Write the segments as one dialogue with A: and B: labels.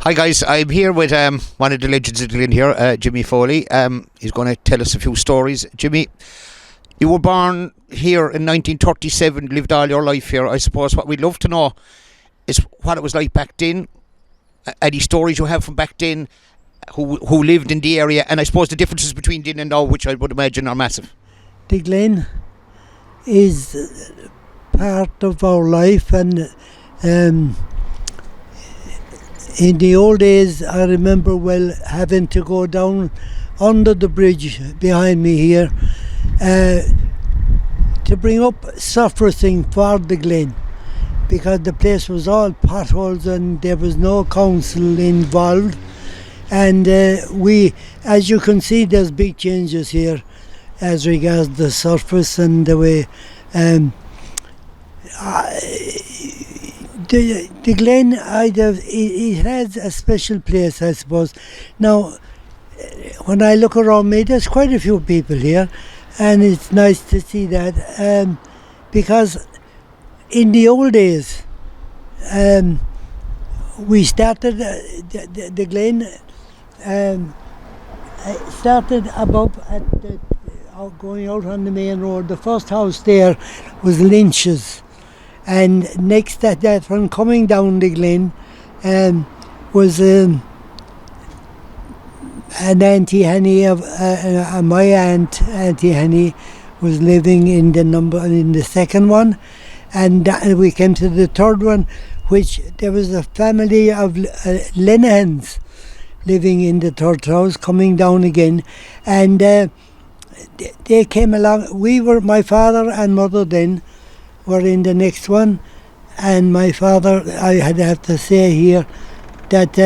A: Hi guys, I'm here with one of the legends of Glen here, Jimmy Foley. He's going to tell us a few stories. Jimmy, you were born here in 1937, lived all your life here. I suppose what we'd love to know is what it was like back then, any stories you have from back then, who lived in the area, and I suppose the differences between then and now, which I would imagine are massive.
B: The Glen is part of our life, and in the old days I remember well having to go down under the bridge behind me here to bring up surfacing for the Glen, because the place was all potholes and there was no council involved, and we, as you can see, there's big changes here as regards the surface and the way the Glen, it has a special place, I suppose. Now, when I look around me, there's quite a few people here, and it's nice to see that, because in the old days, we started the Glen. Started above at going out on the main road. The first house there was Lynch's. And next to that, from coming down the Glen, was an Auntie Henny of my aunt Auntie Henny was living in the second one, and we came to the third one, which there was a family of Lenahans living in the third house, coming down again, and they came along. My father and mother then were in the next one, and my father, I have to say here that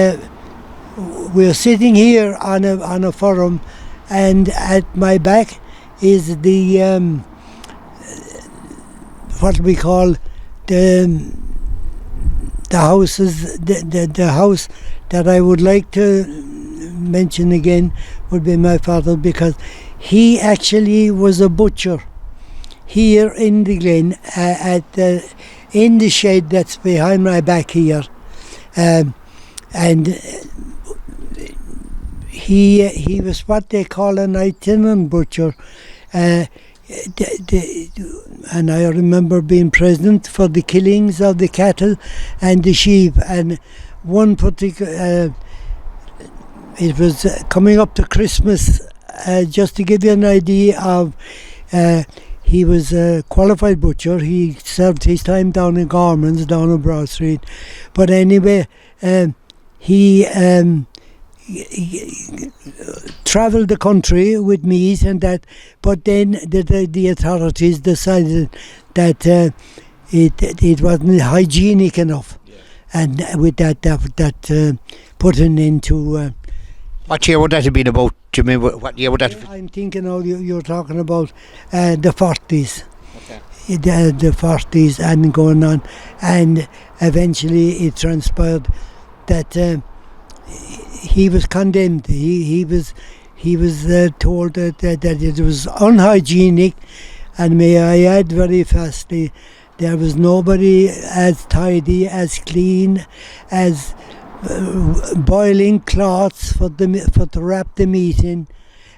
B: we're sitting here on a forum, and at my back is the what we call the houses. The house that I would like to mention again would be my father, because he actually was a butcher here in the Glen, in the shed that's behind my back here, and he was what they call an itinerant butcher, and I remember being present for the killings of the cattle and the sheep, and one particular, it was coming up to Christmas, just to give you an idea of. He was a qualified butcher. He served his time down in Gorman's, down on Broad Street. But anyway, he travelled the country with meat and that. But then the authorities decided that it wasn't hygienic enough, and with that put an end to.
A: What year would that have been about, Jimmy? What year would that have been?
B: I'm thinking you're talking about the 40s.
A: Okay.
B: The 40s and going on. And eventually it transpired that he was condemned. He was told that it was unhygienic, and may I add very fastly, there was nobody as tidy, as clean, as boiling cloths for to wrap the meat in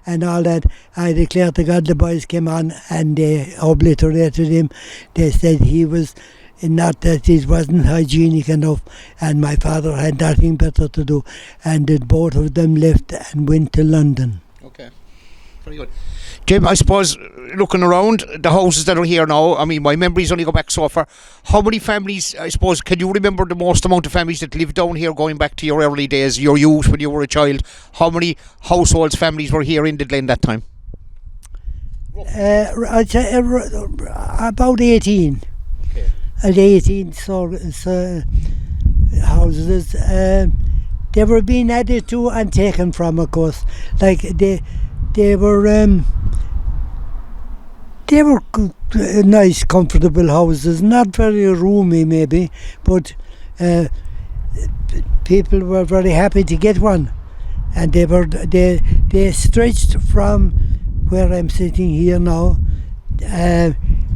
B: and all that. I declare to God, the boys came on and they obliterated him. They said he was not, that it wasn't hygienic enough, and my father had nothing better to do, and that both of them left and went to London.
A: Okay, very good. Jim, I suppose looking around the houses that are here now, I mean, my memories only go back so far. How many families, I suppose, can you remember the most amount of families that lived down here going back to your early days, your youth when you were a child? How many households, families were here in the Glen that time?
B: I'd say about 18.
A: Okay.
B: At 18 houses. They were being added to and taken from, of course. Like they were nice, comfortable houses, not very roomy maybe, but people were very happy to get one, and they stretched from where I'm sitting here now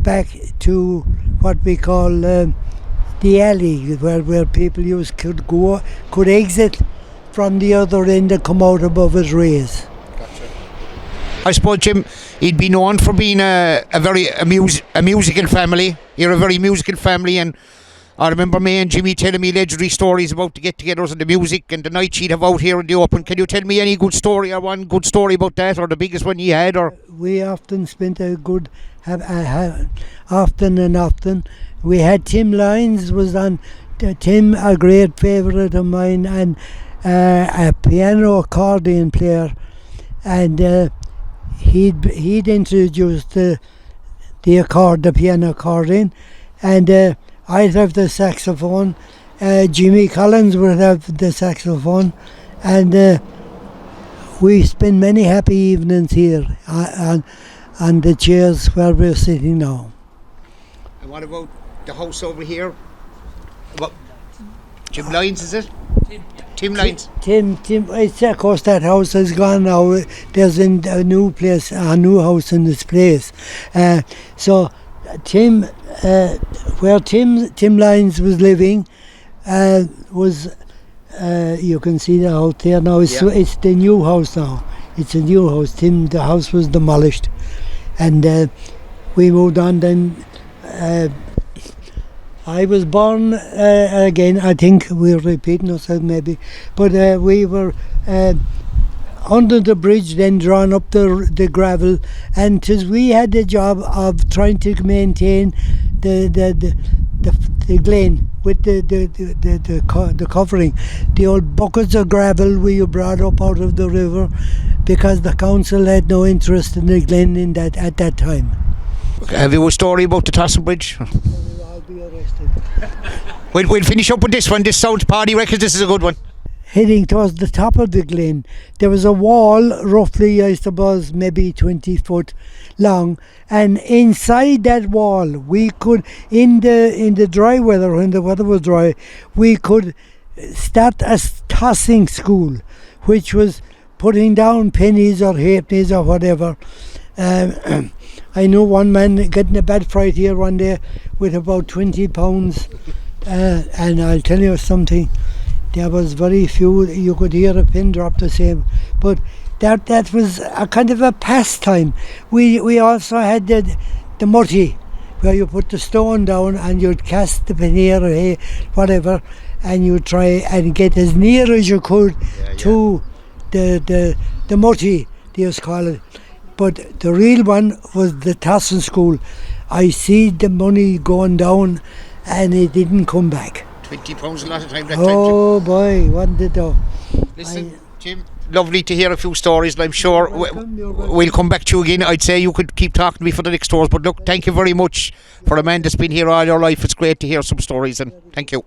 B: back to what we call the alley, where people could exit from the other end that come out above his rays.
A: I suppose, Jim, he'd be known for being a musical family. You're a very musical family, and I remember me and Jimmy telling me legendary stories about the get-togethers and the music and the night she'd have out here in the open. Can you tell me any good story or one good story about that, or the biggest one you had? Or
B: we often spent a good, often. We had Tim Lyons was on. Tim, a great favourite of mine, and a piano accordion player, and he'd introduced the piano accordion, and I'd have the saxophone. Jimmy Collins would have the saxophone, and we spent many happy evenings here on the chairs where we're sitting now.
A: And what about the house over here? What? Jim Lyons, is it? Tim Lyons.
B: Tim. It's, of course, that house has gone now. There's a new house in this place. So Tim, where Tim Lyons was living, was you can see the house there now. It's the new house now. It's a new house. The house was demolished, and we moved on then. I was born again. I think we're repeating ourselves maybe, but we were under the bridge, then drawn up the gravel, and 'tis we had the job of trying to maintain the glen with the covering. The old buckets of gravel we brought up out of the river, because the council had no interest in the glen at that time.
A: Have you a story about the Tossin Bridge?
B: I'll be arrested.
A: We'll finish up with this one. This sounds party records. This is a good one.
B: Heading towards the top of the glen, there was a wall, roughly, I suppose, maybe 20 foot long, and inside that wall, we could, in the dry weather, when the weather was dry, we could start a tossing school, which was putting down pennies or halfpennies or whatever. I know one man getting a bad fright here one day with about 20 pounds, and I'll tell you something. There was very few. You could hear a pin drop the same, but that was a kind of a pastime. We also had the mutty, where you put the stone down and you'd cast the penny or hay, whatever, and you try and get as near as you could to the mutty, they used to call it. But the real one was the Tossin School. I see the money going down, and it didn't come back.
A: £20 a lot of time.
B: Oh boy, wasn't it though?
A: Listen, Jim, lovely to hear a few stories, and I'm sure we'll come back to you again. I'd say you could keep talking to me for the next tours, but look, thank you very much for a man that's been here all your life. It's great to hear some stories, and thank you.